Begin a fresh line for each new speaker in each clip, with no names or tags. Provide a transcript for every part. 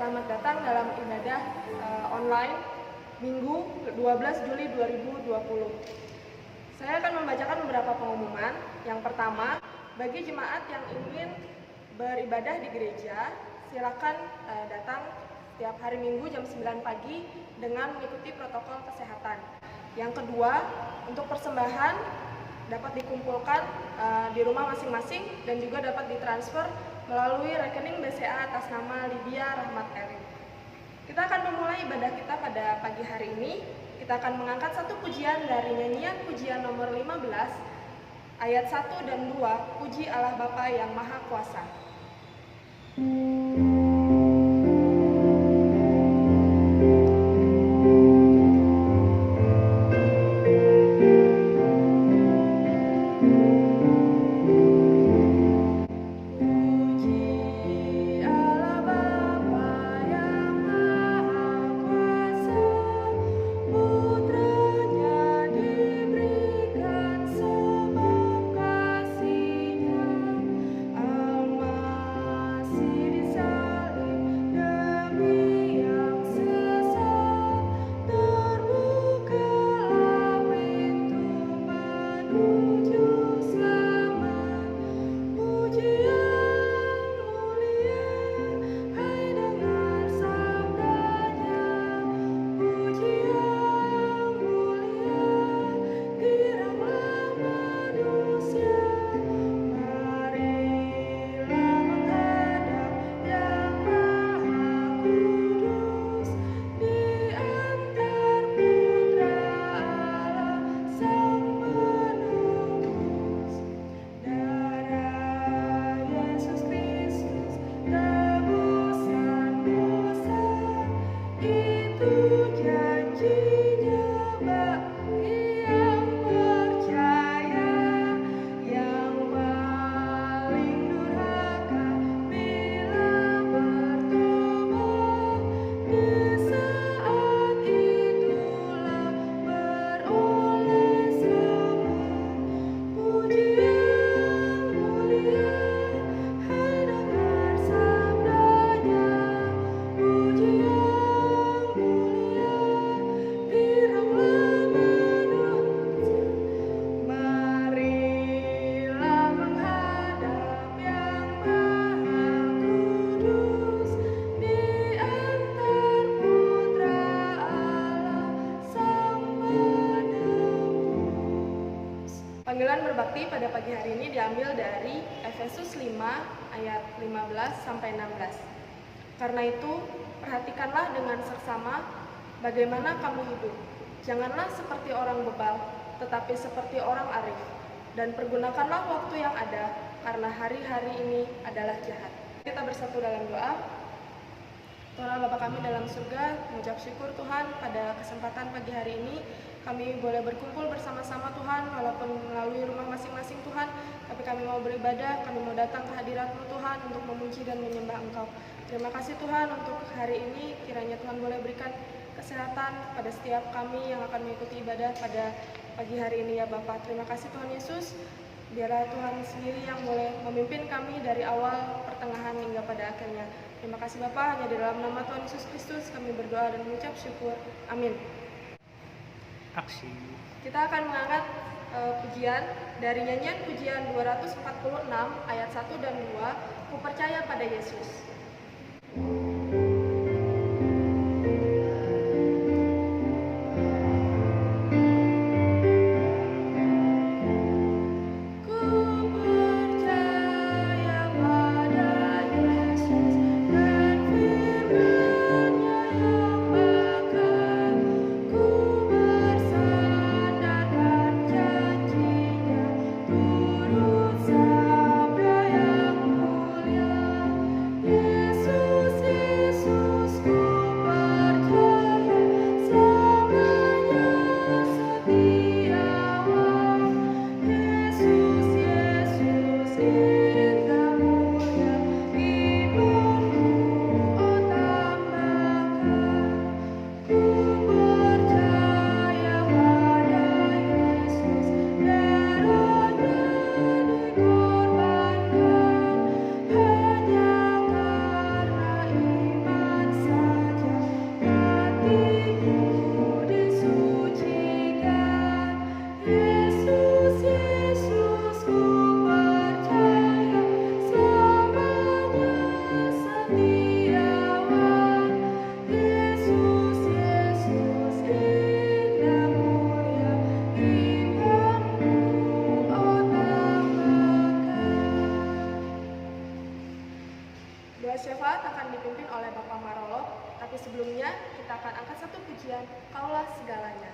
Selamat datang dalam ibadah online Minggu 12 Juli 2020. Saya akan membacakan beberapa pengumuman. Yang pertama, bagi jemaat yang ingin beribadah di gereja, silakan datang setiap hari Minggu jam 9 pagi dengan mengikuti protokol kesehatan. Yang kedua, untuk persembahan dapat dikumpulkan di rumah masing-masing dan juga dapat ditransfer melalui rekening BCA atas nama Lydia Rahmat Erin. Kita akan memulai ibadah kita pada pagi hari ini. Kita akan mengangkat satu pujian dari nyanyian pujian nomor 15, ayat 1 dan 2, Puji Allah Bapa yang Maha Kuasa. Panggilan berbakti pada pagi hari ini diambil dari Efesus 5 ayat 15 sampai 16. Karena itu, perhatikanlah dengan seksama bagaimana kamu hidup. Janganlah seperti orang bebal, tetapi seperti orang arif. Dan pergunakanlah waktu yang ada, karena hari-hari ini adalah jahat. Kita bersatu dalam doa. Tuhan Bapa kami dalam surga, mengucap syukur Tuhan pada kesempatan pagi hari ini kami boleh berkumpul bersama-sama Tuhan, walaupun melalui rumah masing-masing Tuhan, tapi kami mau beribadah, kami mau datang ke hadirat-Mu Tuhan untuk memuji dan menyembah Engkau. Terima kasih Tuhan untuk hari ini, kiranya Tuhan boleh berikan kesehatan pada setiap kami yang akan mengikuti ibadah pada pagi hari ini ya Bapak. Terima kasih Tuhan Yesus, biarlah Tuhan sendiri yang boleh memimpin kami dari awal, pertengahan hingga pada akhirnya. Terima kasih Bapak, hanya di dalam nama Tuhan Yesus Kristus kami berdoa dan mengucap syukur. Amin.
Aksi.
Kita akan mengangkat pujian dari nyanyian pujian 246 ayat 1 dan 2, Ku Percaya Pada Yesus.
Yeah.
akan angkat satu pujian, Kaulah Segalanya.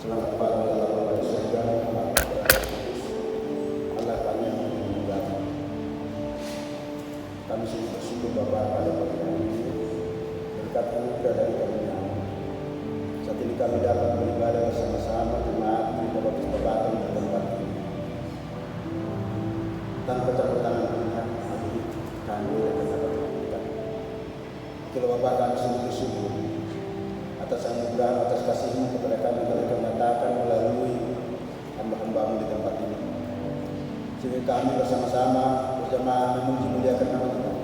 Selamat pagi dalam surga, Allah kami yang dimuliakan. Kami sungguh bersyukur Bapa pada pagi hari ini berkat anugerah dari karunia. Saat ini kami dapat beribadah bersama-sama jemaat di dalam kesempatan di tempat ini. Tanpa campur tangan Tuhan, kami akan dapat beribadah. Kalau Bapa kami sungguh bersyukur atas anugerah, atas kasih-Mu kepada kami telah nyatakan melalui hamba-hamba-Mu di tempat ini. Sehingga kami bersama-sama berjamaah memuji muliakan nama Tuhan.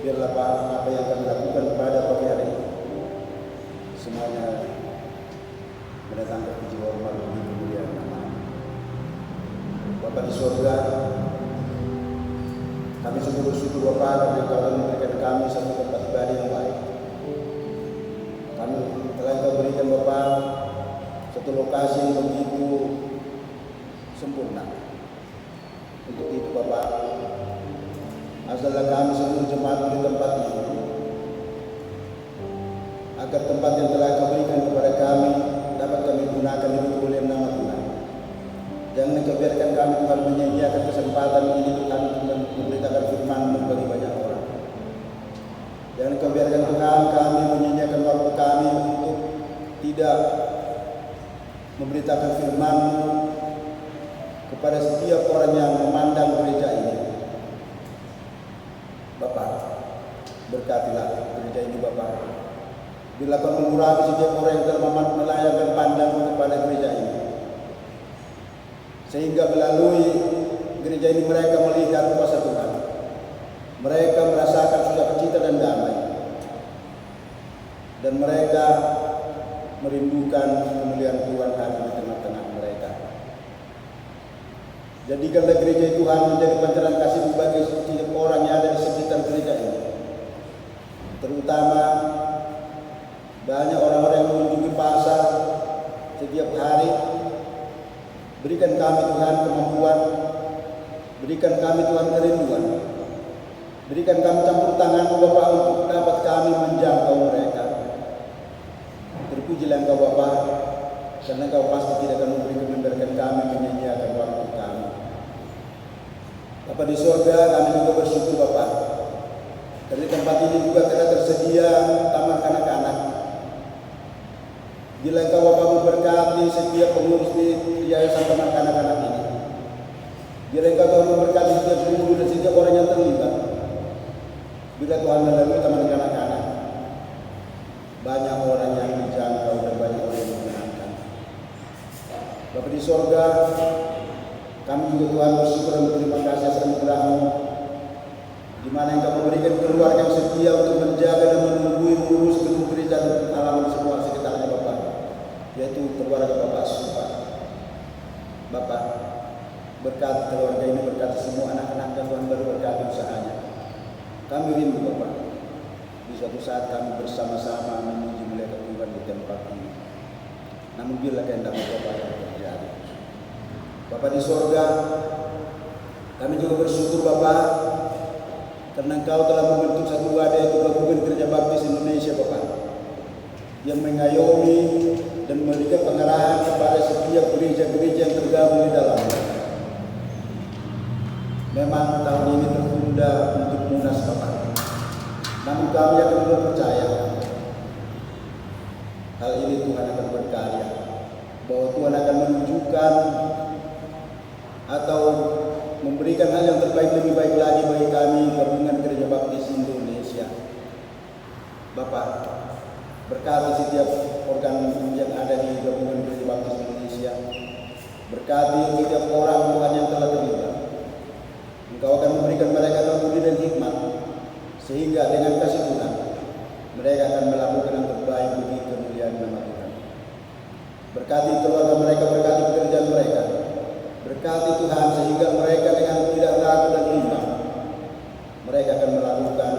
Biarlah Pak, apa yang kami lakukan pada pagi hari ini semuanya mendatangkan puji hormat bagi kemuliaan nama Bapa di surga. Kami sungguh bersyukur Bapa karena Engkau telah memberikan kami satu tempat ibadah yang baik. Kami telah Engkau berikan Bapa satu lokasi yang begitu sempurna. Untuk itu Bapa, asalkan kami seluruh jemaat di tempat ini, agar tempat yang telah Engkau berikan kepada kami dapat kami gunakan demi kemuliaan nama Tuhan. Jangan Engkau biarkan kami Tuhan menyediakan kesempatan ini Tuhan untuk memberitakan firman-Mu bagi banyak orang. Jangan Engkau biarkan Tuhan kami menyediakan waktu kami untuk tidak memberitakan firman-Mu kepada setiap orang yang memandang gereja ini. Bapak, berkatilah gereja ini Bapak. Bila Kau mengurangi setiap orang yang telah melayangkan pandang kepada gereja ini, sehingga melalui gereja ini mereka melihat kuasa Tuhan. Mereka merasakan sukacita dan damai. Dan mereka merindukan kemuliaan Tuhan hadir di tengah-tengah mereka. Jadikanlah gereja Tuhan menjadi pancaran kasih bagi setiap orang yang ada di sekitar gereja ini. Terutama banyak orang-orang yang mengunjungi pasar setiap hari. Berikan kami Tuhan kemampuan, berikan kami Tuhan kerinduan, berikan kami campur tangan Bapa untuk dapat kami menjangkau mereka. Terpujilah Engkau Bapa, karena Engkau pasti tidak akan membiarkan kami menyia-nyiakan waktu kami. Bapa di surga, kami juga bersyukur Bapa. Dari tempat ini juga telah tersedia taman kanak-kanak. Bila Engkau Bapa memberkati setiap pengurus di yayasan taman kanak-kanak ini. Bila Engkau Tuhan memberkati setiap guru dan setiap orang yang terlibat. Bila Tuhan melalui taman kanak-kanak, banyak orang yang dijangkau dan banyak orang yang dimenangkan. Bapa di surga, kami juga Tuhan bersyukur dan berterima kasih atas anugerah-Mu, di mana Engkau memberikan keluarga yang setia untuk menjaga dan menunggui mengurus gedung gereja dan halaman semua sekitarnya Bapa, yaitu keluarga Bapak Supa. Bapa, berkati keluarga ini, berkati semua anak-anaknya Tuhan, baru berkati usahanya. Kami rindu Bapa, di suatu saat kami bersama-sama memuji muliakan Tuhan di tempat ini. Namun bila kehendak Bapa yang terjadi. Bapa di surga, kami juga bersyukur Bapa, karena Engkau telah membentuk satu wadah, yaitu Gabungan Gereja Baptis Indonesia Bapa, yang mengayomi dan memberikan pengarahan kepada setiap gereja-gereja yang tergabung di dalamnya. Memang tahun ini tertunda untuk munas Bapa, namun kami akan percaya hal ini Tuhan akan berkarya, bahwa Tuhan akan menunjukkan atau memberikan hal yang terbaik, lebih baik lagi bagi kami Gabungan Gereja Baptis Indonesia. Bapak, berkati setiap organ yang ada di Gabungan Gereja Baptis Indonesia. Berkati setiap orang Tuhan yang telah terlibat. Engkau akan memberikan mereka kemudi dan hikmat, sehingga dengan kasih Tuhan mereka akan melakukan yang terbaik bagi kemuliaan nama Tuhan. Berkati keluarga mereka, berkati pekerjaan mereka. Berkati Tuhan sehingga mereka dengan tidak ragu dan bimbang, mereka akan melakukan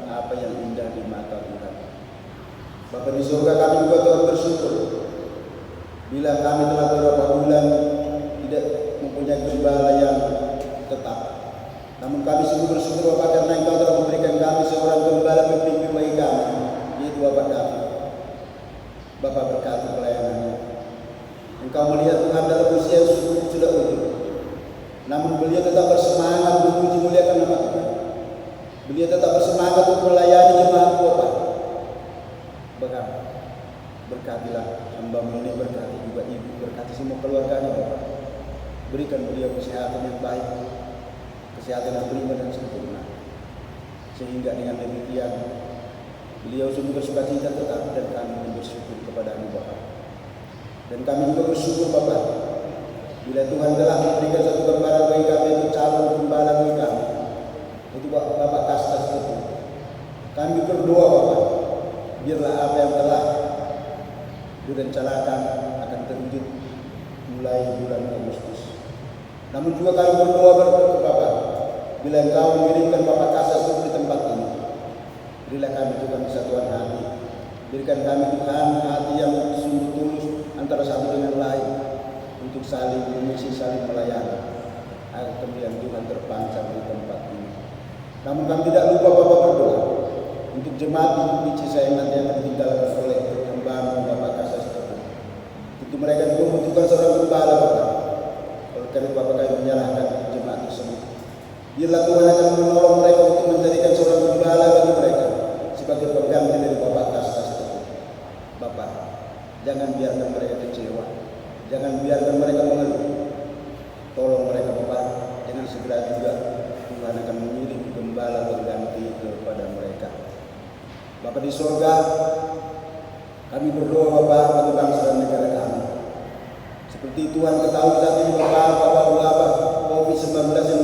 apa yang indah di mata Tuhan. Bapa di surga, kami juga Tuhan bersyukur bila kami telah beberapa bulan tidak mempunyai gembala yang tetap. Namun kami sungguh bersyukur Bapa, karena Engkau telah memberikan kami seorang gembala pembimbing bagi kami, yaitu Bapak David. Bapa, berkati pelayanannya. Engkau melihat Tuhan dalam usia yang sudah umur, namun beliau tetap bersemangat memuji muliakan nama Tuhan. Beliau tetap bersemangat untuk melayani jemaat Bapak. Bahkan berkatilah hamba-Mu ini, berkati juga ibu, berkati semua keluarganya Bapak. Berikan beliau kesehatan yang baik, kesehatan yang prima dan sempurna, sehingga dengan demikian beliau sungguh bersukacita tetap, dan kami bersyukur kepada-Mu Bapak. Dan kami juga bersyukur Bapak, bila Tuhan telah memberikan satu gambaran bagi kami, itu calon gembala bagi kami, itu Bapak Kastas itu. Kami berdoa Bapak, biarlah apa yang telah direncanakan akan terwujud mulai bulan Agustus. Namun juga kami berdoa kepada Bapak, bila Engkau mengirimkan Bapak Kastas itu di tempat ini, berilah kami Tuhan kesatuan hati. Berikan kami Tuhan hati yang sungguh tulus antara satu dengan lain, untuk saling mengisi, saling melayani, agar kemuliaan Tuhan terpancar di tempat ini. Namun kami tidak lupa Bapak berdoa untuk jemaat di Cisaeng nanti yang ditinggalkan oleh hamba-Mu Bapak Kasas itu. Tentu mereka juga membutuhkan seorang gembala Bapak. Oleh karena itu Bapak, kami menyerahkan jemaat tersebut. Biarlah Tuhan akan menolong mereka untuk menjadikan seorang gembala bagi mereka sebagai pengganti dari Bapak Kasas itu. Bapak, jangan biarkan mereka kecewa, jangan biarkan mereka mengeluh. Tolong mereka Bapak, dengan segera juga Tuhan akan mengirim gembala pengganti kepada mereka. Bapa di surga, kami berdoa Bapak bagi bangsa dan negara kami. Seperti Tuhan ketahui saat ini Bapak, wabah COVID-19 yang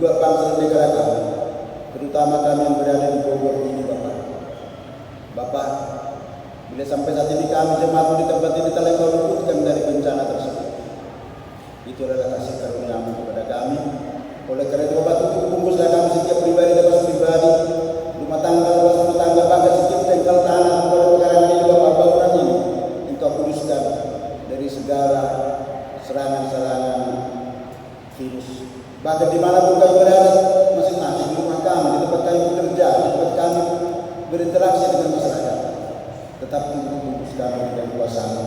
luar bangsa dan negara kami, terutama kami yang berada di Bogor ini Bapak. Bapak, bila sampai saat ini kami jemaat di tempat ini telah Engkau luputkan dari bencana tersebut, itu adalah kasih karunia-Mu kepada kami. Oleh karena itu Bapak, tutup bungkuslah kami setiap pribadi lepas pribadi, rumah tangga lepas rumah tangga, bahkan setiap tengkal tanah kepada pekarangan ini Bapak, bangunan ini Engkau kuduskan dari segala serangan-serangan virus. Bahkan dimanapun kami berada, masing-masing di rumah kami, di tempat kami bekerja, di tempat kami berinteraksi dengan masyarakat, tetap bungkus kami dengan kuasa-Mu,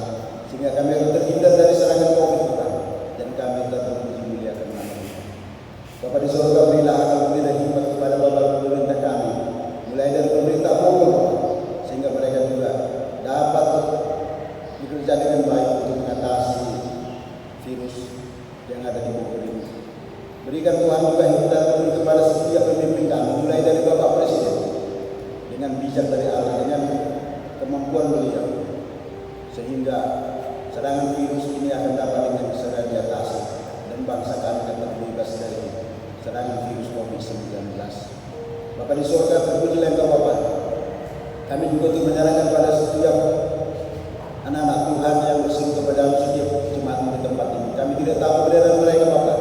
sehingga kami akan terhindar dari serangan COVID dan kami tetap memuliakan nama-Mu. Bapa di surga, berilah akal budi dan hikmat kepada Bapak pemerintah kami, mulai dari pemerintah Bogor, sehingga mereka juga dapat bekerja dengan baik untuk mengatasi virus yang ada di Bogor ini. Berikan Tuhan juga hikmat kepada setiap pemimpin kami, mulai dari Bapak Presiden, dengan bijak dari Allah, dengan kemampuan beliau, sehingga serangan virus ini akan dapat dengan segera diatasi dan bangsa kami akan terbebas dari serangan virus COVID-19. Bapa di surga, terpujilah Engkau Bapak. Kami juga untuk menyerahkan pada setiap anak-anak Tuhan yang berseru kepada setiap jemaat di tempat ini. Kami tidak tahu keberadaan mereka Bapak.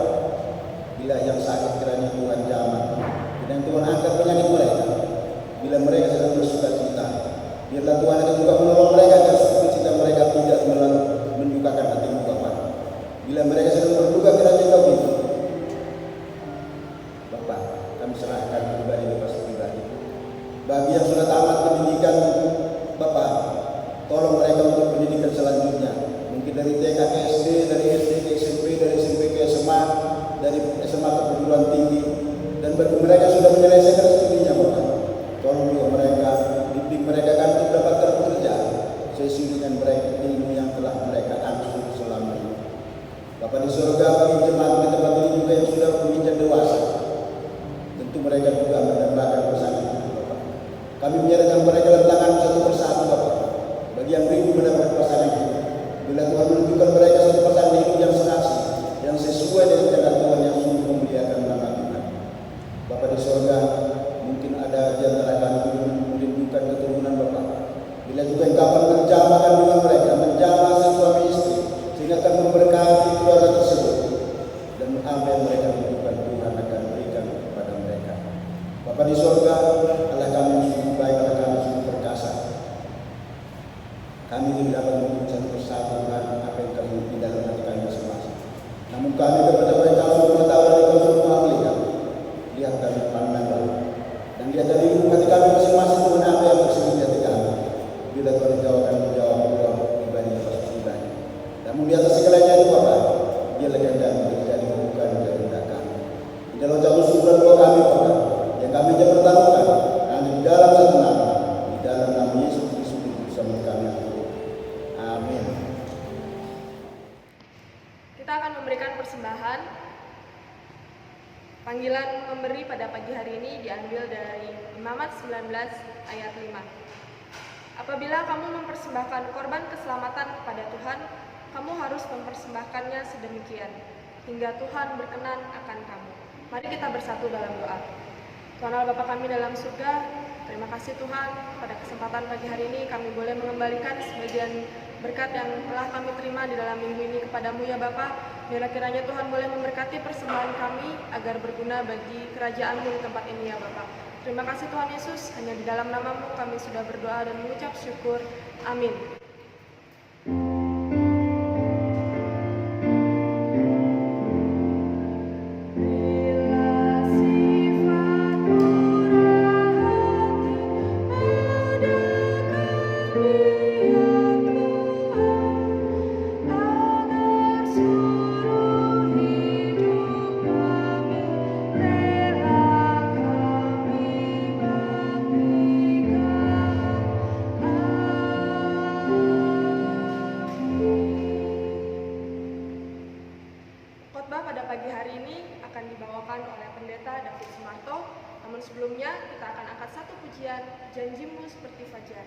Bila yang sakit kiranya Tuhan jamah, dan Tuhan angkat penyakit mereka. Bila mereka sedang bersuka cita, biarlah Tuhan akan juga menolong mereka agar sukacita mereka tidak mendukakan hati-Mu Bapak. Bila mereka sedang berduka kiranya Engkau itu Bapak, kami serahkan pribadi lepas pribadi. Bagi yang sudah tamat pendidikan Bapak, tolong mereka untuk pendidikan selanjutnya. Mungkin dari TK ke SD, dari SD ke SMP, dari SMP ke SMA, dari SMA ke perguruan tinggi. Dan bagi mereka sudah menyelesaikan studinya Bapak, tolong juga mereka, bimbing mereka kan untuk dapat bekerja sesuai dengan mereka ilmu yang telah mereka angsuh selama ini. Bapak di surga, bagi jemaat di tempat ini juga yang sudah menginjak dewasa, tentu mereka juga mendapatkan pasangan hidup Bapak. Kami menyerahkan mereka letakkan satu persatu Bapak. Bagi yang rindu mendapatkan pasangan hidup, bila Tuhan menunjukkan mereka satu pasangan hidup yang serasi, yang sesuai dengan kehendak Tuhan yang sungguh memuliakan nama Tuhan. Bapak di surga, mungkin ada di antara kami belum merindukan keturunan Bapak. Bila juga Engkau akan menjamahkan dengan mereka, menjamah suami istri, sehingga akan memberkati keluarga tersebut, dan apa yang mereka rindukan Tuhan akan berikan kepada mereka. Bapak di surga, Allah kami yang sungguh baik, Allah kami sungguh perkasa. Kami tidak dapat mengikuti satu persatu apa yang kami di dalam hati kami masing-masing. Namun kami kepada mereka sungguh mengetahui dan Engkau sungguh mengambilkan. Lihat kami pandang dan lihat dari ilmu hati kami masing-masing dengan apa yang bersembunyi hati kami. Bila Tuhan Engkau akan menjawab doa pribadi lepas pribadi. Namun di atas segalanya itu Bapak, biarlah kehendak terjadi bukan kehendak kami. Di dalam jauh surga doa kami Bapak, yang kami jangan pertaruhkan hanya di dalam satu nama, di dalam nama Yesus Kristus bersama kami. Amin.
Kita akan memberikan persembahan. Panggilan memberi pada pagi hari ini diambil dari Imamat 19 ayat 5. Apabila kamu mempersembahkan korban keselamatan kepada Tuhan, kamu harus mempersembahkannya sedemikian, hingga Tuhan berkenan akan kamu. Mari kita bersatu dalam doa. Tuhan Allah Bapa kami dalam surga, terima kasih Tuhan pada kesempatan pagi hari ini kami boleh mengembalikan sebagian berkat yang telah kami terima di dalam minggu ini kepadamu ya Bapa. Biarlah kiranya Tuhan boleh memberkati persembahan kami agar berguna bagi kerajaan-Mu di tempat ini ya Bapa. Terima kasih Tuhan Yesus, hanya di dalam nama-Mu kami sudah berdoa dan mengucap syukur. Amin. Khotbah pada pagi hari ini akan dibawakan oleh Pendeta David Sumarto. Namun sebelumnya kita akan angkat satu pujian, Janjimu Seperti Fajar.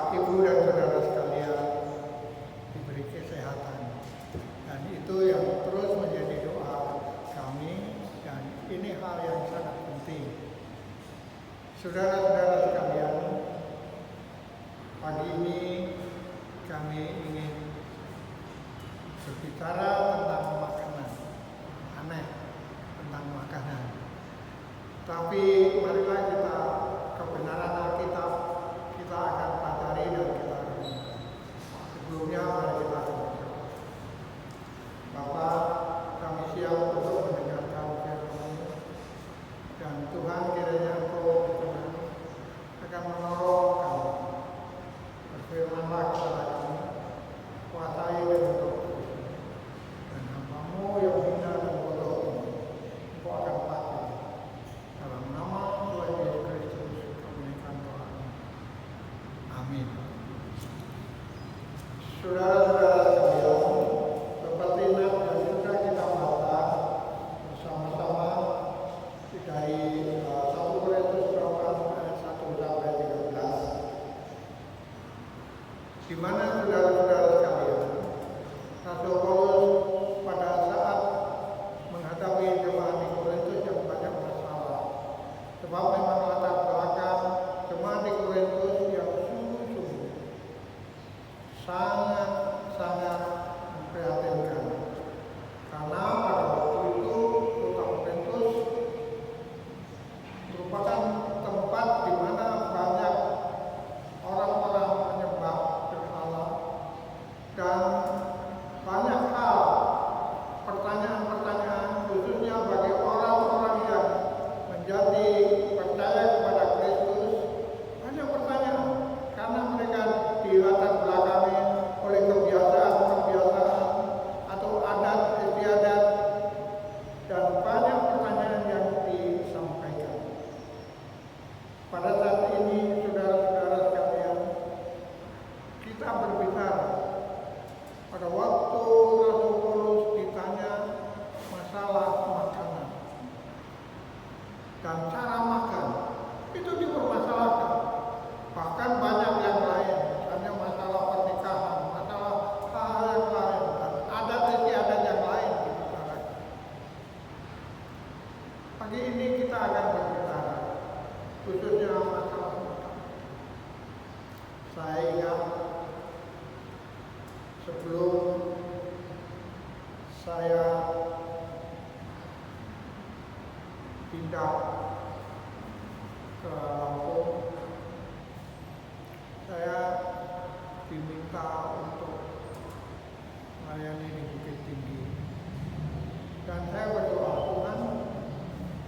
Ibu dan saudara sekalian diberi kesehatan. Dan itu yang terus menjadi doa kami, dan ini hal yang sangat penting. Saudara-saudara sekalian, pagi ini kami ingin berbicara tentang makanan. Aneh, tentang makanan. Tapi marilah kita kebenaran Alkitab kita akan pelajari dan kita akan sebelumnya mari kita berdoa. Bapa, kami siap untuk mendengarkan firman-Mu, dan Tuhan kiranya Engkau berkenan akan menolong kami. Berfirmanlah kepada kami, kuasai dengan Roh Kudus, dan hamba-Mu yang hina dan bodoh ini Engkau akan pakai. Dalam nama Tuhan Yesus Kristus kami menaikkan doa. Amin. Saudara-saudara sekalian, seperti yang sudah kita baca bersama-sama dari 1 Korintus 8 ayat 1 sampai 13, di mana saudara-saudara sekalian, Rasul Paulus pada saat menghadapi jemaat di Korintus yang banyak masalah, sebab memang latar belakang jemaat di Korintus yang sungguh-sungguh sangat-sangat memprihatinkan, karena pada waktu itu kota Korintus merupakan tempat di mana banyak orang-orang menyembah berhala, dan banyak hal, pertanyaan-pertanyaan khususnya bagi orang-orang yang menjadi percaya kepada Kristus. Banyak pertanyaan karena mereka dilatar belakangi oleh kebiasaan-kebiasaan atau adat istiadat, dan banyak pertanyaan yang disampaikan. Pada saat ini, saudara-saudara sekalian, kita berbicara pada waktu Rasul Paulus ditanya masalah makanan dan cara makan, itu dipermasalahkan. Bahkan banyak yang lain, misalnya masalah pernikahan, masalah hal yang lain, dan adat istiadat yang lain dibicarakan. Pagi ini kita akan berbicara khususnya masalah makan. Saya ingat sebelum saya pindah ke Lampung, saya diminta untuk melayani di Bukit Tinggi, dan saya berdoa, Tuhan,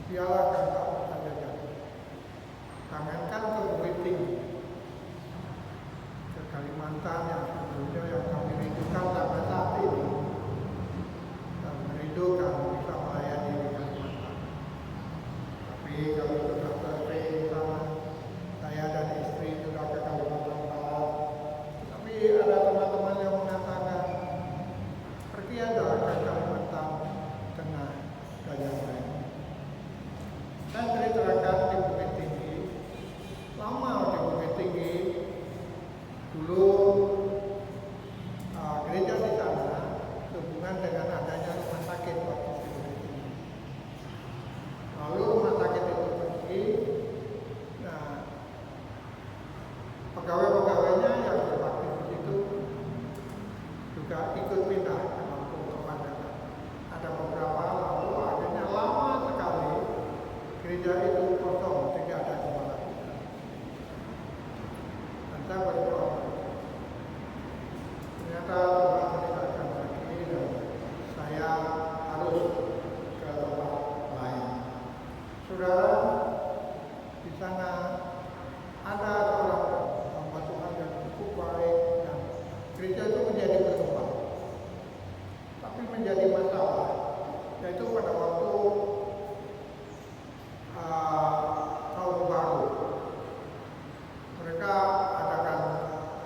biarlah Engkau saja jadi. Jangankan ke Bukit Tinggi, ke Kalimantan yang sebelumnya yang kami rindukan sampai saat ini, dan merindukan bisa melayani di Kalimantan. Tapi kami sudah selesai di sana, saya dan istri sudah ke Kalimantan Barat. Tapi ada teman-teman yang mengatakan, pergi aja ke Kalimantan Tengah dan yang lain. Saya ceritakan di Bukit Tinggi, lama di Bukit Tinggi, dulu gereja di sana sehubungan dengan adanya rumah sakit waktu di Bukit Tinggi. Lalu rumah sakit itu pergi, nah pegawai-pegawainya yang berbakti di situ juga ikut pindah ke Lampung ke Pangandaran. Ada beberapa, lalu akhirnya lama sekali gereja itu kosong, tidak ada gembala. Dan saya berdoa, ternyata Tuhan meninggalkan lagi, dan saya harus ke tempat lain. Saudara, di sana ada seorang hamba Tuhan yang cukup baik, dan gereja itu menjadi berkembang. Tapi menjadi masalah, yaitu pada waktu tahun baru, mereka adakan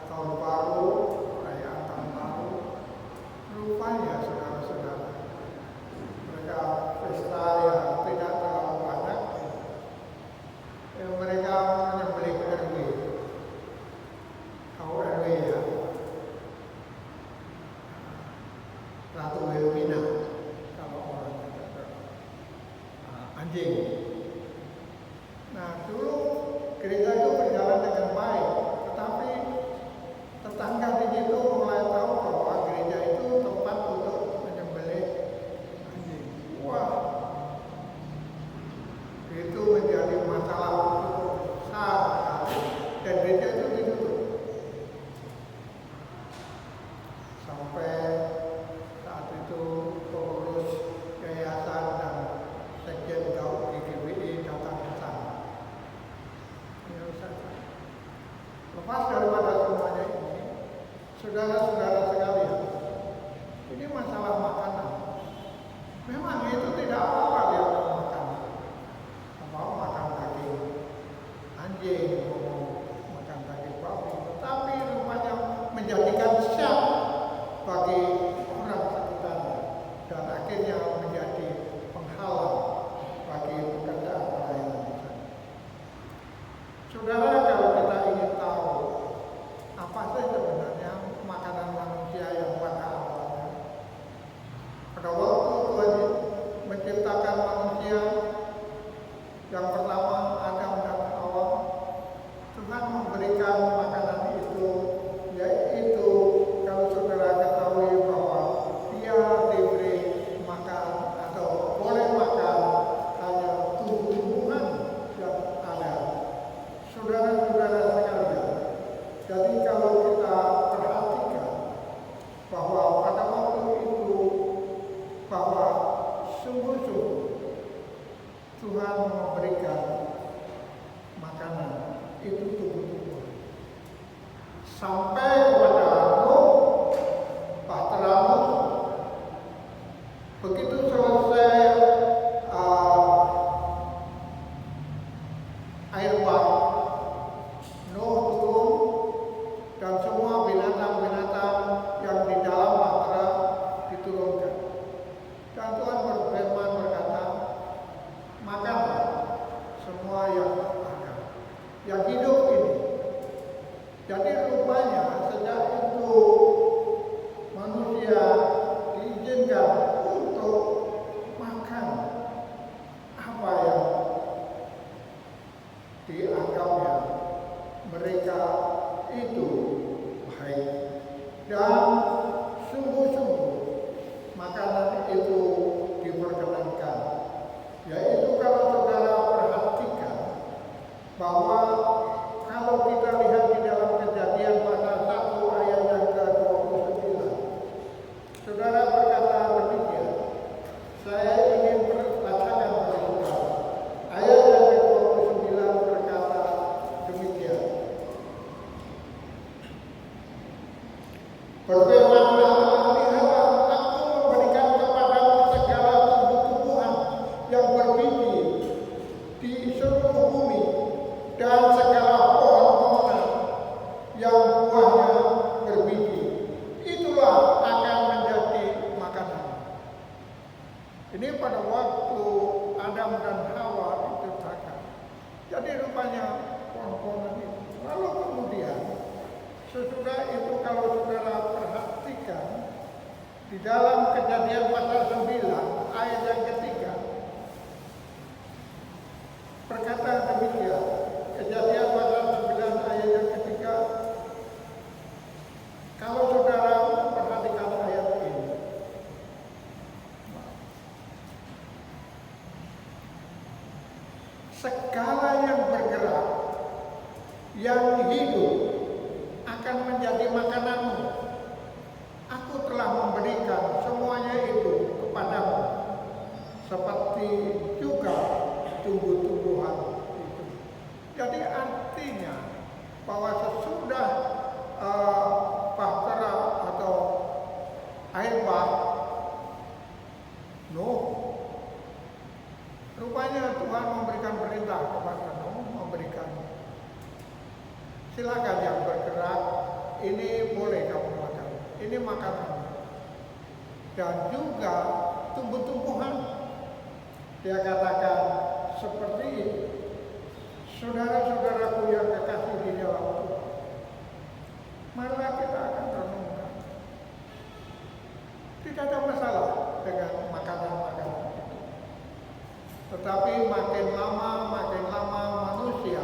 tahun baru, perayaan tahun baru. Rupanya saudara-saudara, mereka pesta yang tidak terlalu banyak. Mereka menyembelih kerbau. gereja itu berjalan dengan baik, tetapi tetangga di situ mulai tahu bahwa gereja itu tempat untuk menyembelih anjing. Wah, itu menjadi masalah besar sekali. Dan gereja itu ditutup sampai saat itu pengurus yayasan dan sekjen GGWI datang ke sana. Lepas daripada semuanya ini, saudara-saudara sekalian, ini masalah makanan. Memang itu tidak apa-apa dia makan. Mau makan daging anjing, mau makan daging babi, tetapi rupanya menjadikan syam bagi orang sekitarnya dan akhirnya menjadi penghalang bagi pekerjaan pelayanan di sana. Saudara, kalau kita ingin tahu apa sih sebenarnya makanan manusia yang pada awalnya, pada waktu Tuhan menciptakan manusia yang pertama, Adam dan Hawa, Tuhan memberikan makanan itu, yaitu kalau saudara ketahui bahwa dia diberi makan atau boleh makan hanya tumbuh-tumbuhan yang ada. Saudara-saudara sekalian, jadi kalau kita perhatikan bahwa pada waktu itu bahwa sungguh-sungguh Tuhan memberikan makanan itu tumbuh-tumbuhan sampai kepada Nuh, Bahtera Nuh. Begitu selesai air bah, Nuh turun dan semua binatang-binatang yang di dalam bahtera diturunkan. Dan Tuhan berfirman berkata, makanlah semua yang ada, yang hidup ini. Jadi rupanya sejak itu manusia diizinkan untuk makan apa yang dianggapnya mereka itu baik, dan sungguh-sungguh makanan itu diperkenankan. Yaitu kalau saudara perhatikan bahwa kalau kita lihat di dalam Kejadian pasal 1 ayat yang ke-29, saudara berkata demikian. Saya ingin bacakan kepada saudara. Ayat yang ke-29 berkata demikian. Berfirmanlah Allah, aku memberikan kepadamu segala tumbuh-tumbuhan yang berbiji di seluruh bumi dan segala pohon-pohonan yang buahnya berbiji. Itulah akan menjadi makanan. Ini pada waktu Adam dan Hawa diciptakan. Jadi rupanya pohon-pohonan itu. Lalu kemudian sesudah itu kalau saudara perhatikan di dalam Kejadian pasal 9 ayat yang ketiga berkata demikian. Kejadian pasal 9 ayat yang ketiga, kalau saudara perhatikan ayat ini, segala yang bergerak, yang hidup akan menjadi makananmu. Aku telah memberikan semuanya itu kepadamu, seperti juga tumbuh-tumbuhan itu. Jadi artinya bahwa sesudah bahtera atau air bah Nuh, rupanya Tuhan memberikan perintah kepada Nuh, memberikan silakan yang bergerak, ini boleh kamu makan, ini makanan. Dan juga tumbuh-tumbuhan, dia katakan seperti itu. Saudara-saudaraku yang kekasih di dalam Tuhan, marilah kita akan renungkan. Tidak ada masalah dengan makanan-makanan itu. Tetapi makin lama manusia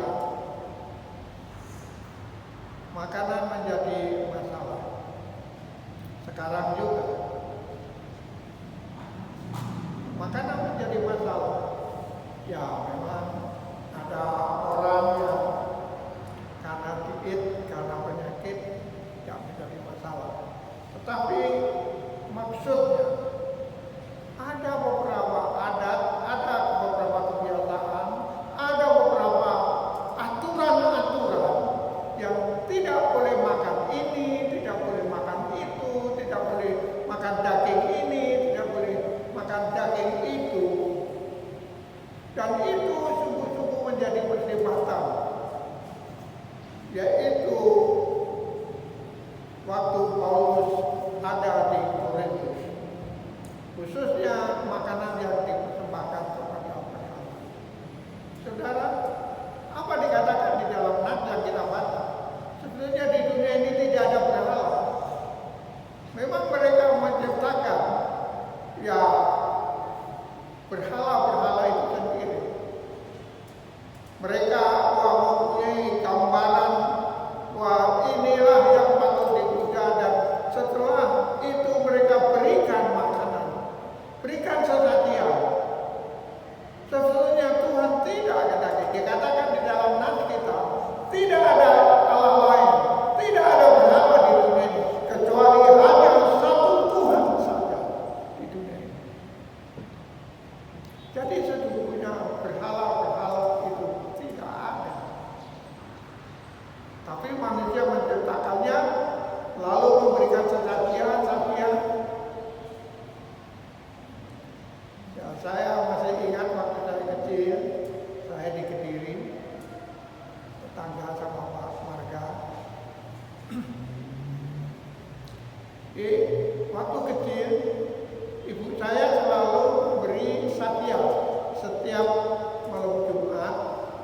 Tapi manusia menciptakannya, lalu memberikan kesaksian. Ya, saya masih ingat waktu saya kecil, saya di Kediri, tetangga sama Pak Marga. Waktu kecil, ibu saya selalu beri saksian setiap malam Jumat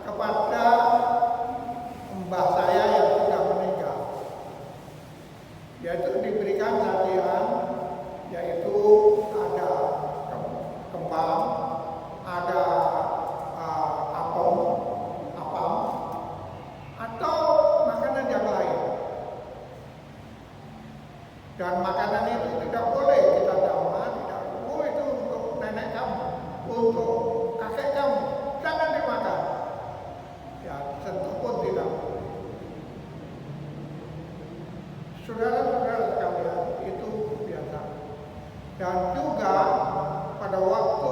kepada mbah saya yang sudah meninggal. Yaitu diberikan saksian, yaitu ada kembang, ada apam, atau makanan yang lain. Dan makanan itu tidak boleh kita dapat, tidak boleh itu untuk nenek kamu, untuk kakek kamu, jangan dimakan. Ya, sentuh pun tidak. Saudara-saudara sekalian, itu biasa. Dan juga pada waktu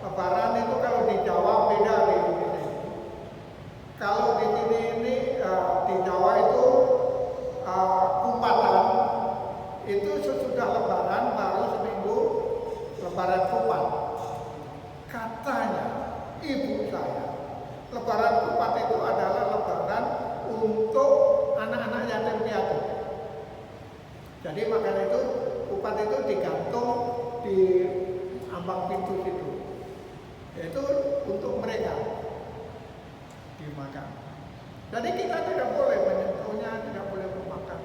Lebaran itu kalau di Jawa beda di sini. Kalau di sini di Jawa itu kupatan itu sesudah Lebaran baru seminggu Lebaran kupat. Katanya ibu saya, Lebaran kupat itu adalah Lebaran untuk anak-anak yatim piatu. Jadi makanya itu kupat itu digantung di ambang pintu situ. Yaitu untuk mereka dimakan. Jadi kita tidak boleh menyentuhnya, tidak boleh memakan.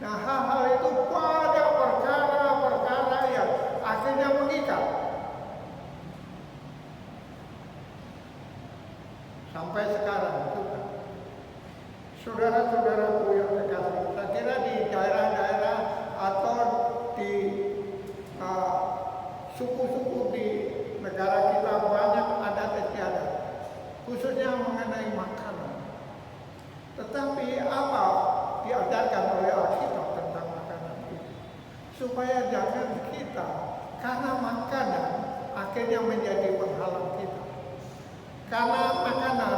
Nah, hal-hal itu banyak perkara-perkara yang akhirnya mengikat. Sampai sekarang juga. Saudara-saudaraku yang terkasih, saya kira di daerah-daerah atau di suku-suku di negara kita banyak adat istiadat, khususnya mengenai makanan. Tetapi apa diajarkan oleh Alkitab tentang makanan itu? Supaya jangan kita karena makanan akhirnya menjadi penghalang kita. Karena makanan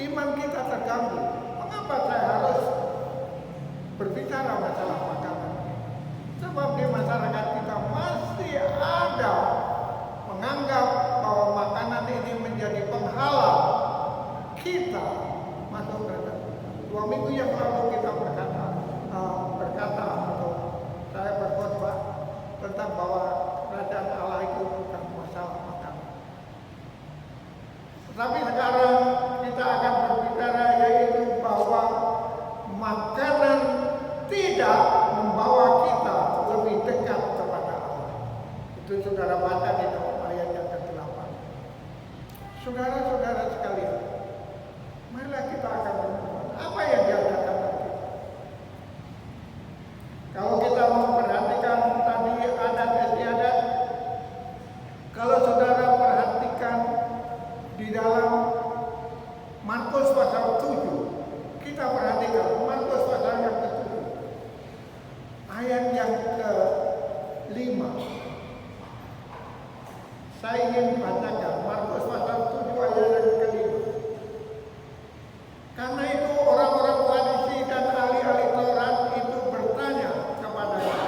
iman kita terganggu. Mengapa saya harus berbicara masalah makanan? Sebab di masyarakat kita masih ada menganggap bahwa makanan ini menjadi penghalang kita masuk kerajaan. 2 minggu yang lalu kita berkata atau saya berkhotbah tentang bahwa kerajaan Allah itu bukan masalah makanan. Tetapi sekarang kita akan berbicara yaitu bahwa makanan tidak membawa kita lebih dekat kepada Allah. Itu saudara baca di dalam ayat yang ke-8. Saudara-saudara sekalian, marilah kita akan menemukan apa yang diajarkan kita. Kalau kita memperhatikan tadi adat istiadat, kalau saudara perhatikan di dalam Markus pasal 7, kita perhatikan Markus pasal yang ke-7, ayat yang ke-5. Saya ingin bacakan Markus pasal 7 ayat yang ke-5. Karena itu orang-orang Farisi dan ahli-ahli Taurat itu bertanya kepadanya,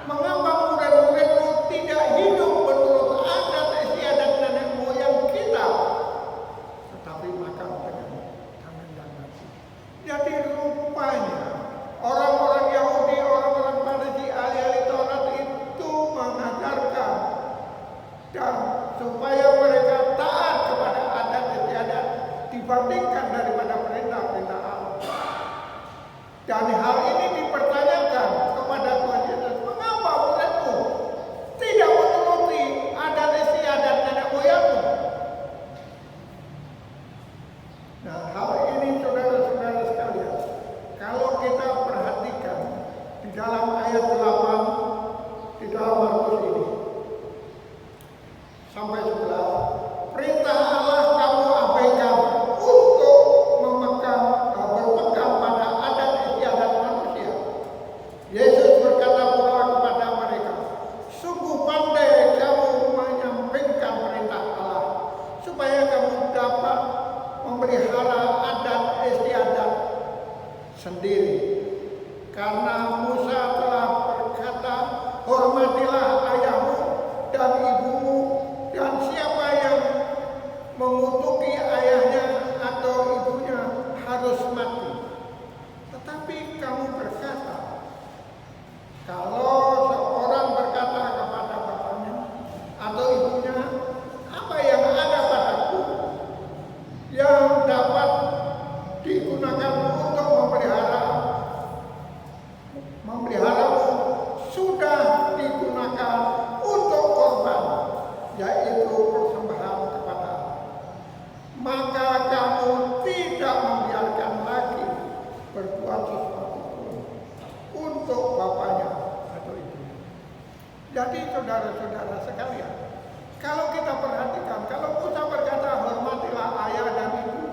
mengapa murid-muridmu tidak hidup menurut adat istiadat nenek moyang kita, tetapi makan dengan tangan yang nasi. Jadi rupanya orang-orang Yahudi, orang-orang Farisi, ahli-ahli Taurat itu mengajarkan dan supaya mereka taat kepada adat istiadat dibandingkan daripada perintah-perintah Allah. Dan hal ini dipertanyakan kepada Tuhan Yesus, mengapa muridmu tidak menuruti adat istiadat nenek moyangmu? Nah, hal ini saudara-saudara sekalian, kalau kita perhatikan di dalam ayat 8 di dalam Markus ini sampai 11, perintah Allah kamu abaikan untuk berpegang pada adat istiadat manusia. Yesus berkata pula kepada mereka, sungguh pandai kamu menyampaikan perintah Allah supaya kamu dapat memelihara adat istiadat sendiri. Karena Musa telah berkata, hormatilah ayahmu dan ibumu, dan siapa yang mengutuki ayahnya atau ibunya harus mati. Tetapi kamu berkata, kalau seorang berkata kepada bapaknya atau ibunya, apa yang ada padaku yang dapat digunakan untuk memeliharamu sudah digunakan untuk korban, yaitu persembahan kepada Allah. Maka kamu tidak membiarkan lagi berbuat sesuatu pun untuk bapaknya atau ibunya. Jadi saudara-saudara sekalian, kalau kita perhatikan, kalau Musa berkata hormatilah ayah dan ibu,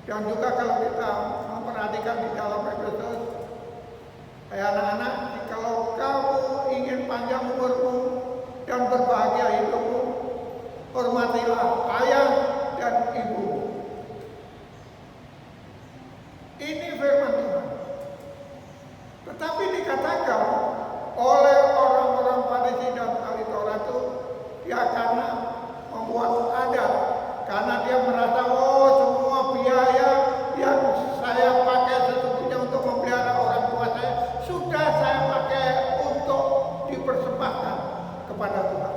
dan juga kalau kita memperhatikan di dalam Efesus, anak-anak, kalau kamu ingin panjang umurmu dan berbahagia hidupmu, hormatilah ayah dan ibu. Ini firman Tuhan. Tetapi dikatakan oleh orang-orang Farisi dan ahli Taurat itu, ya karena membuat adat, karena dia merasa, oh semua biaya yang saya pakai sesungguhnya untuk memelihara orang tua saya, sudah saya pakai untuk dipersembahkan kepada Tuhan.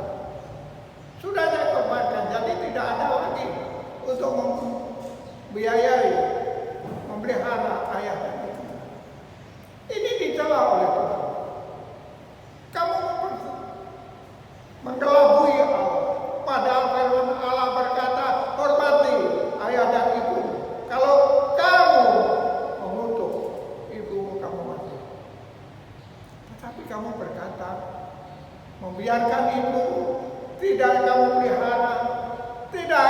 Sudah saya korbankan, jadi tidak ada lagi untuk membiayai, memelihara ayah dan ibu. Ini dicela oleh Tuhan. Kamu menggelabui Allah. Padahal firman Allah berkata, hormati ayah dan ibu. Kalau kamu mengutuk ibumu, kamu mati. Tetapi kamu berkata, membiarkan ibu, tidak kamu pelihara, tidak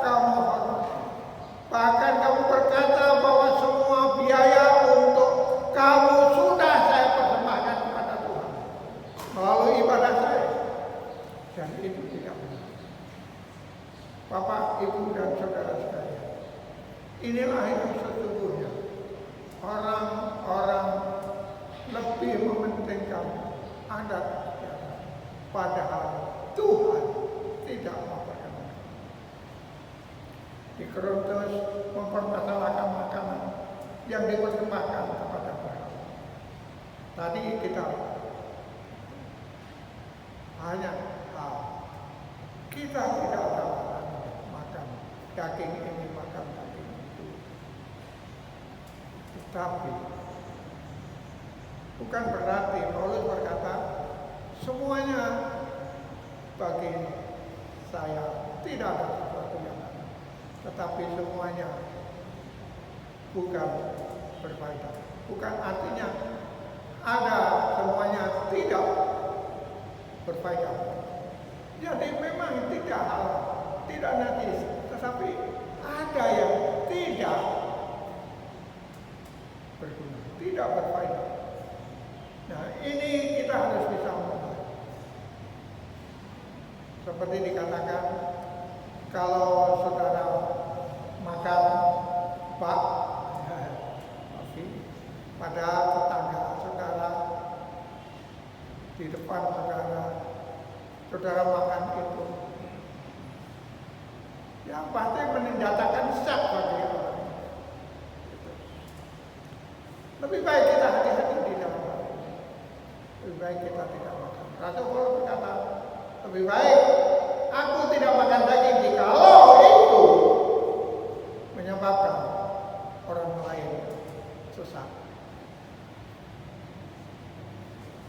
kamu hormati. Bahkan kamu berkata bahwa semua biaya untuk kamu sudah saya persembahkan kepada Tuhan melalui ibadah saya. Dan itu tidak benar. Bapak, ibu, dan saudara sekalian, inilah yang sesungguhnya orang-orang lebih mementingkan adat istiadat, padahal Tuhan tidak memperkenankan. Di Korintus mempermasalahkan makanan yang dipersembahkan kepada berhala. Tadi kita hanya kita tidak ada makan daging ini, makan daging itu. Tetapi bukan berarti Paulus berkata semuanya bagi saya tidak ada sesuatu yang aneh, tetapi semuanya bukan berfaedah. Bukan artinya ada semuanya tidak berfaedah. Jadi memang tidak halal, tidak najis, tetapi ada yang tidak berguna, tidak berfaedah. Nah, ini kita harus bisa mengetahui. Seperti dikatakan, kalau saudara makan pada tetangga saudara, di depan saudara makan itu, yang pasti menandakan syak bagi orang. Lebih baik kita hati-hati di dalam hal ini. Lebih baik kita tidak makan. Rasul Paulus berkata, lebih baik aku tidak makan daging jikalau itu menyebabkan orang lain sesat.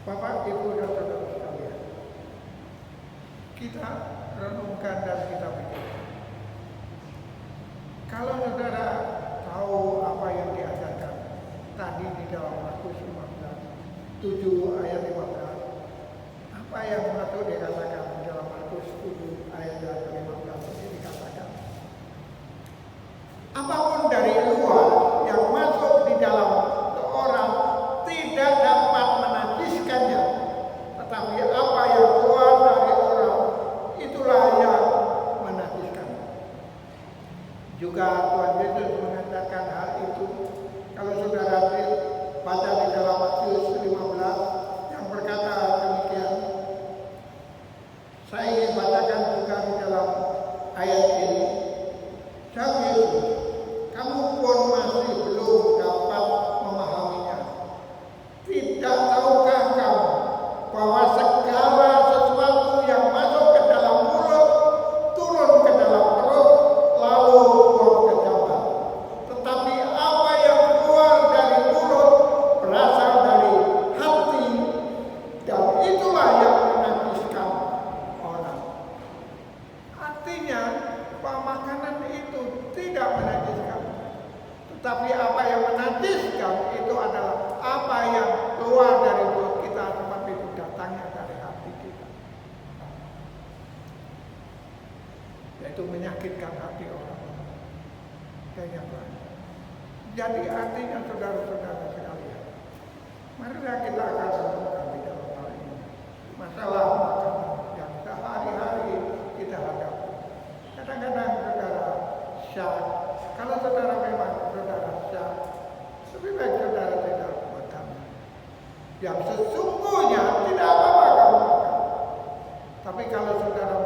Bapak, Ibu, dan saudara sekalian, kita renungkan dan kita pikirkan. Kalau saudara tahu apa yang diajarkan tadi di dalam Markus 7 ayat 15, apa yang patut dikatakan di dalam Markus 7 ayat 15 ini dikatakan, apapun dari luar yang masuk di dalam seorang tidak dapat menajiskannya, tetapi apa yang keluar dari orang itulah yang menajiskan. Juga Tuhan Yesus mengatakan hal itu. Kalau saudara baca di dalam Matius 15 yang berkata demikian. Saya ingin bacakan juga di dalam ayat ini. Jawab Yesus, kamu pun masih belum dapat memahaminya. Tidak tahukah kamu bahwa segala sesuatu yang masuk ke dalam mulut turun ke dalam perut lalu buang ke jamban. Tetapi apa yang keluar dari mulut berasal dari hati, dan itulah yang menajiskan orang. Artinya bahwa makanan itu tidak menajiskan, tetapi apa yang menajiskan itu adalah apa yang keluar dari mulut kita, seperti itu datangnya dari hati kita, yaitu menyakitkan hati orang dan yang lain. Jadi artinya saudara-saudara sekalian, marilah kita akan renungkan di dalam hal ini masalah makanan yang sehari-hari kita hadapi. Kadang-kadang saudara syak, kalau saudara memang saudara syak, lebih baik saudara tidak makan. Yang sesungguhnya tidak apa-apa kamu makan. Tapi kalau saudara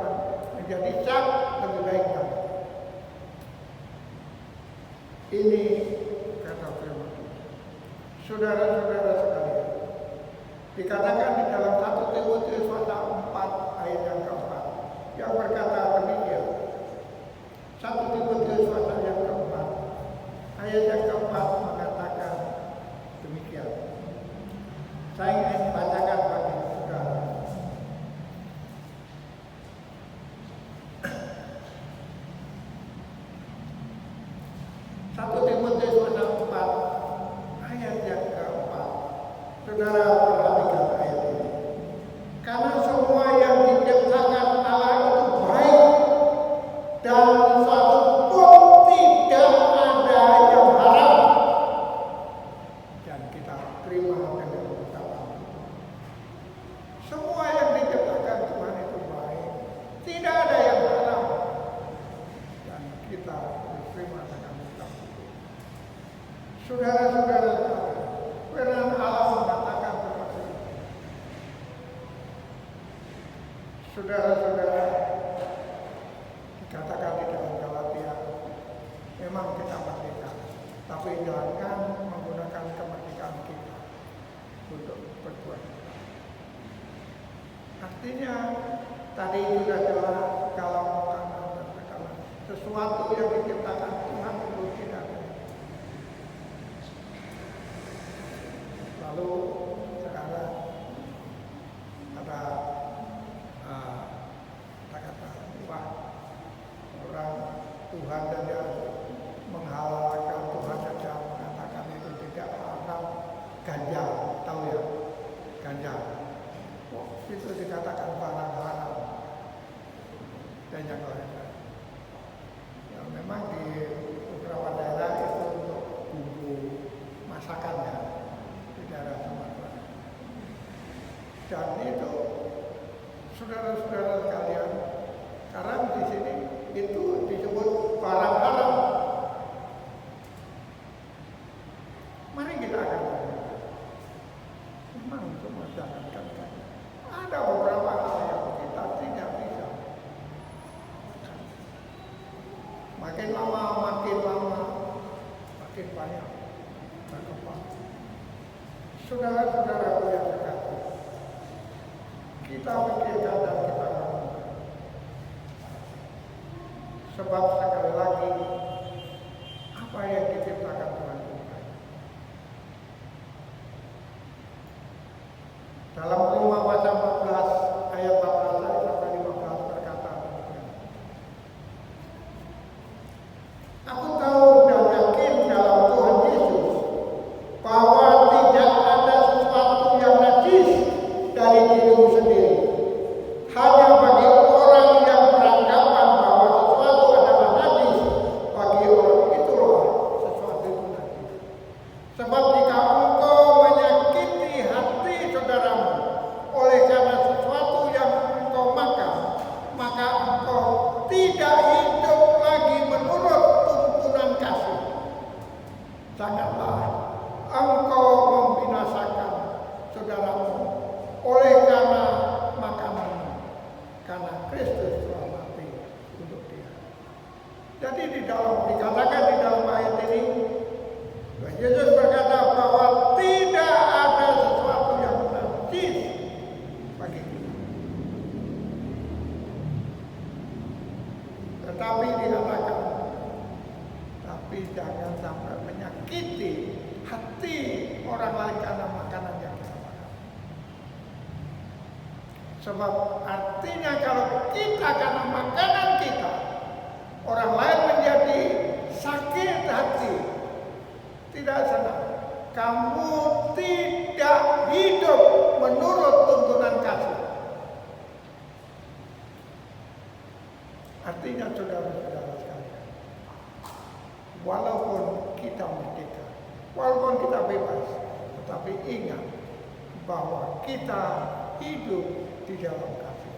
menjadi syak, lebih baik kan. Ini kata firman Tuhan. Saudara-saudara sekalian, dikatakan di dalam 1 Timotius pasal 4 ayat yang keempat, yang berkata demikian. 1 Timotius pasal yang keempat, ayat yang keempat mengatakan demikian. Saya ingin bacakan bagi saudara. Satu Timotius pasal 4 ayat yang keempat. Saudara perhatikan ayat ini. Karena semua yang diciptakan Allah itu baik, dan satu pun tidak ada yang haram. Dan kita terima dengan ucapan. Semua yang diciptakan Tuhan itu baik, tidak ada yang haram. Dan kita terima dengan ucapan. Saudara-saudara, firman Allah mengatakan seperti ini. Saudara-saudara, dikatakan di dalam Galatia, memang kita merdeka, tapi jangan menggunakan kemerdekaan kita untuk berbuat. Artinya tadi sudah jelas kalau makanan dan makanan sesuatu yang diciptakan Tuhan itu tidak ada. Lalu sekarang ada kata-kata wah, orang Tuhan saja menghalalkan, Tuhan saja mengatakan itu tidak haram. Ganja, tahu ya? Ganja. Oh, itu dikatakan barang haram. Dan yang lain-lain. Ya, memang di beberapa daerah itu untuk bumbu masakannya di daerah Sumatera. Dan itu saudara-saudara sekalian, sekarang di sini itu disebut barang haram. Mari kita akan memang semua jalankan. Ada beberapa hal yang kita tidak bisa. Makin lama, makin banyak berkembang. Saudara-saudara yang terkasih, kita pikirkan dan kita renungkan. Sebab sekali lagi, apa yang diciptakan Tuhan itu baik. Dalam Roma pasal 14 ayat 14 sampai 15 berkata demikian. Aku tahu dan yakin dalam Tuhan Yesus bahwa tidak ada sesuatu yang najis dari dirimu sendiri. Hanya bagi orang yang beranggapan bahwa sesuatu adalah najis, bagi orang itulah sesuatu itu najis. Sebab jika engkau menyakiti hati saudaramu, Jadi dikatakan di dalam ayat ini, Yesus berkata bahwa tidak ada sesuatu yang najis bagi kita. Tetapi dikatakan, tapi jangan sampai menyakiti hati orang lain karena makanan yang kita makan. Sebab artinya kalau kita karena makanan kita, orang lain menjadi sakit hati, tidak senang. Kamu tidak hidup menurut tuntunan kasih. Artinya saudara-saudara sekalian, walaupun kita merdeka, walaupun kita bebas, tetapi ingat bahwa kita hidup di dalam kasih.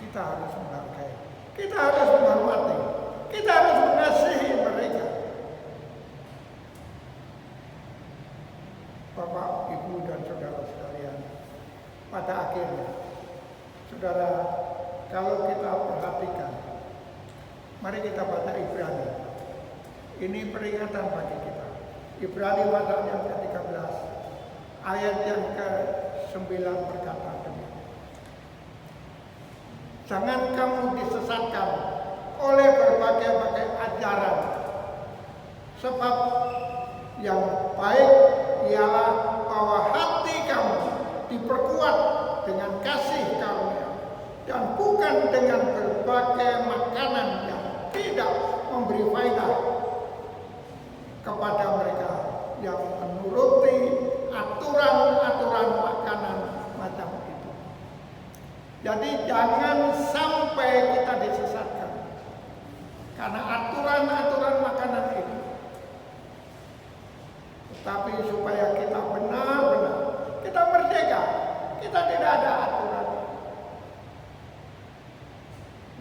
Kita harus menghargai, kita harus menghormati, kita harus mengasihi mereka. Bapak, Ibu, dan saudara sekalian, pada akhirnya, saudara, kalau kita perhatikan, mari kita baca Ibrani. Ini peringatan bagi kita. Ibrani pasal yang ke-13, ayat yang ke-9 berkata demikian. Jangan kamu disesatkan oleh berbagai-bagai ajaran, sebab yang baik ialah bahwa hati kamu diperkuat dengan kasih karunia dan bukan dengan berbagai makanan yang tidak memberi faedah kepada mereka yang menuruti aturan-aturan makanan macam itu. Jadi jangan sampai kita disesatkan karena aturan-aturan makanan itu. Tetapi supaya kita benar-benar, kita merdeka, kita tidak ada aturan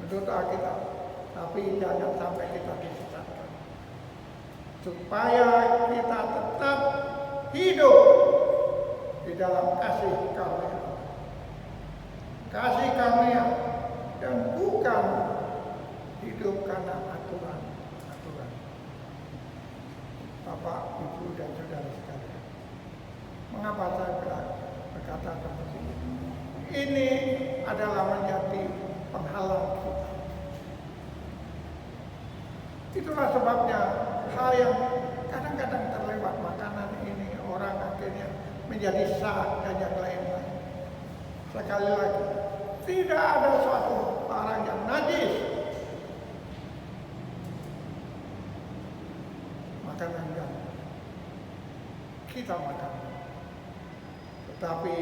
menurut Alkitab. Tapi jangan sampai kita disesatkan. Supaya kita tetap hidup di dalam kasih karunia. Kasih karunia dan bukan hidup karena aturan-aturan. Bapak, Ibu, dan saudara sekalian, mengapa saya berkata seperti ini? Ini adalah menjadi penghalang kita. Itulah sebabnya hal yang kadang-kadang terlewat makanan ini, orang akhirnya menjadi sah dan yang lain-lain. Sekali lagi, tidak ada suatu barang yang najis. Makanan yang kita makan, tetapi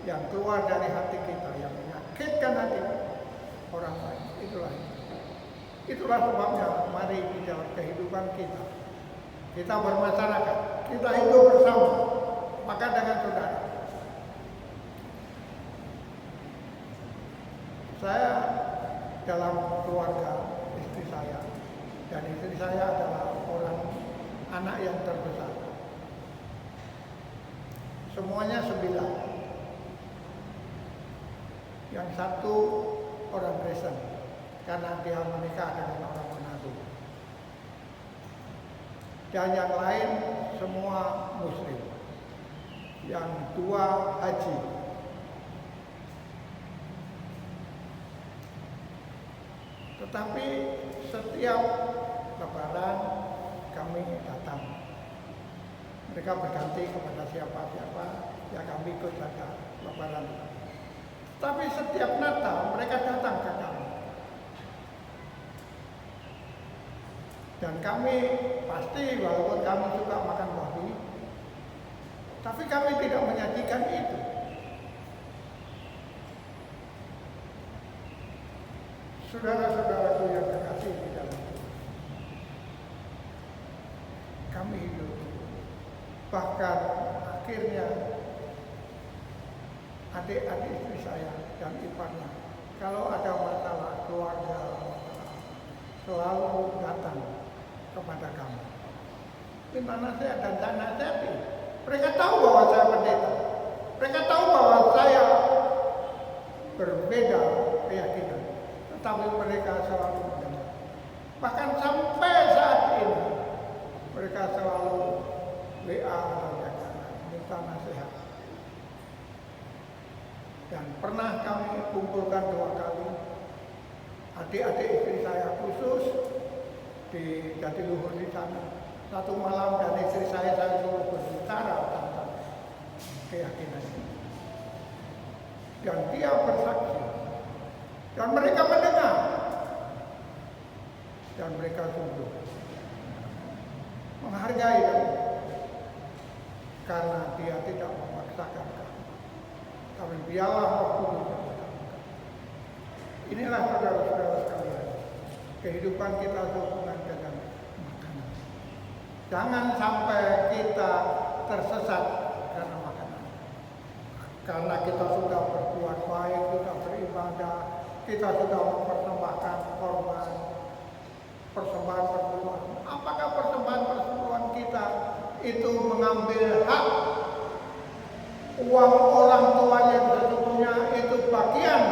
yang keluar dari hati kita yang menyakitkan hati orang lain, itulah sebabnya mari di dalam kehidupan kita bermasyarakat, kita hidup bersama, maka dengan saudara. Saya dalam keluarga istri saya, dan istri saya adalah anak yang terbesar. Semuanya 9. Yang satu orang Kristen karena dia menikah dengan orang Manado. Dan yang lain semua Muslim. Yang 2 haji. Tetapi setiap Lebaran kami datang. Mereka berganti kepada siapa-siapa, ya kami ikut saja Lebaran. Tapi setiap Natal mereka datang ke kami. Dan kami pasti walaupun kami suka makan babi, tapi kami tidak menyajikan itu. Saudara-saudaraku yang terkasih di dalam Tuhan, kami hidup. Bahkan akhirnya adik-adik istri saya dan iparnya, kalau ada masalah keluarga, selalu datang kepada kami. Minta nasihat dan saya nasihati. Mereka tahu bahwa saya pendeta. Mereka tahu bahwa saya berbeda keyakinan. Tetapi mereka selalu mendengar. Bahkan sampai saat ini mereka selalu WA dan minta nasihat. Dan pernah kami kumpulkan 2 kali adik-adik istri saya khusus di Jatiluhur di sana. Satu malam dan istri saya suruh berbicara tentang keyakinan ini. Dan dia bersaksi. Dan mereka mendengar. Dan mereka sungguh menghargai kami. Karena dia tidak memaksakan kami. Tapi biarlah Roh Kudus yang berkata. Inilah saudara-saudara sekalian. Kehidupan kita hubungan dengan makanan. Jangan sampai kita tersesat karena makanan. Karena kita sudah berbuat baik, sudah beribadah, kita sudah mempersembahkan korban, persembahan persembuluhan. Apakah persembahan persembuluhan kita itu mengambil hak uang orang tua yang sesungguhnya itu bagian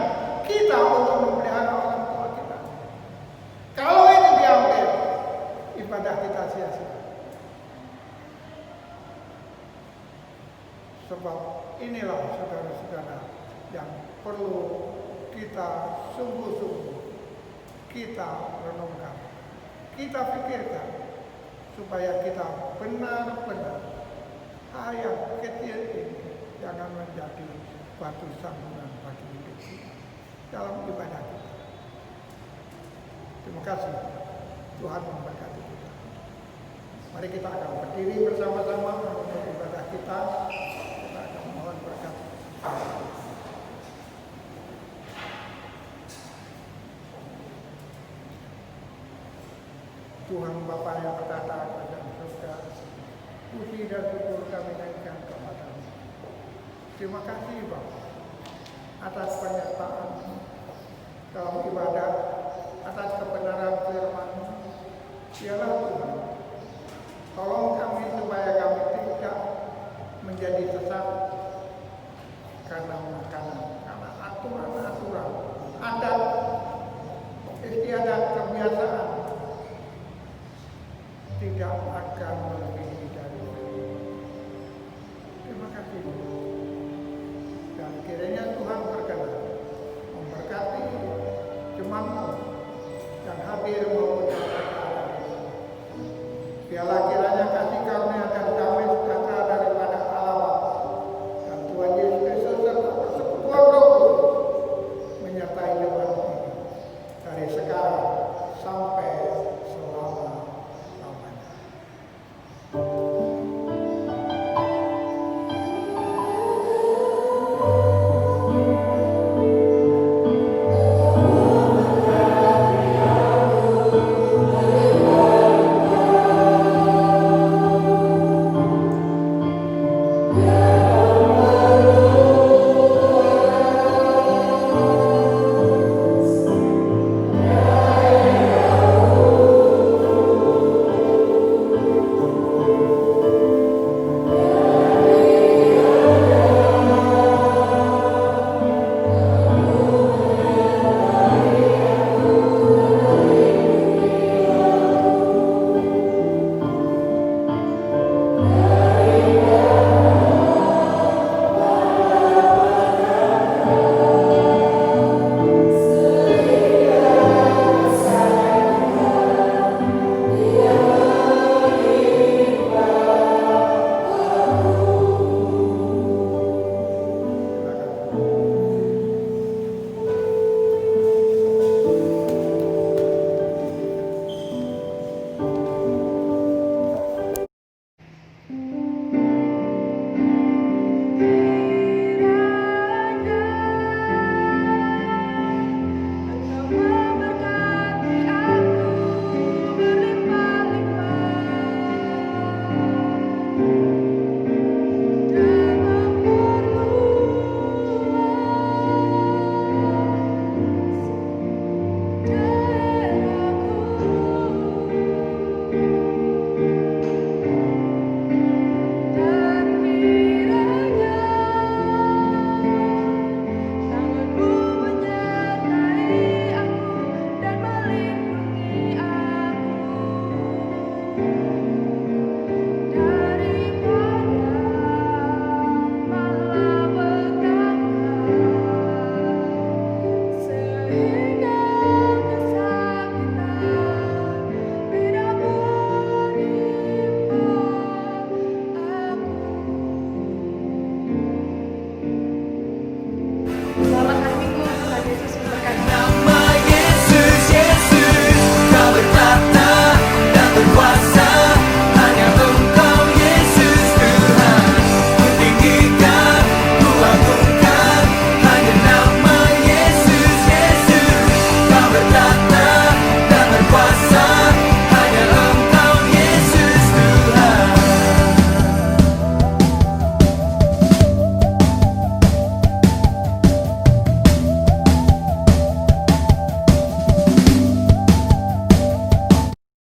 kita untuk memelihara orang tua kita? Kalau itu diambil, ibadah kita sia-sia. Sebab inilah saudara-saudara yang perlu kita sungguh-sungguh kita renungkan, kita pikirkan supaya kita benar-benar hal yang kecil ini jangan menjadi batu sandungan bagi hidup kita dalam ibadah kita. Terima kasih, Tuhan memberkati kita. Mari kita akan berdiri bersama-sama untuk ibadah kita. Kita akan mohon berkat. Tuhan Bapa yang bertata dalam surga, puji dan syukur kami naikkan kepada-Mu. Terima kasih Bapa atas penyertaan dalam ibadah, atas kebenaran firman-Mu. Biarlah Tuhan, tolong kami supaya kami tidak menjadi sesat karena makanan, karena aturan-aturan, adat, istiadat, kebiasaan tidak akan melebihi dari itu. Terima kasih. Dan kiranya Tuhan berkenan memberkati jemaat yang hadir maupun yang berada di sini. Biarlah kiranya kasih karunia dan damai sejahtera daripada Allah Bapa dan Tuhan Yesus Kristus serta persekutuan Roh Kudus menyertai jemaat ini dari sekarang sampai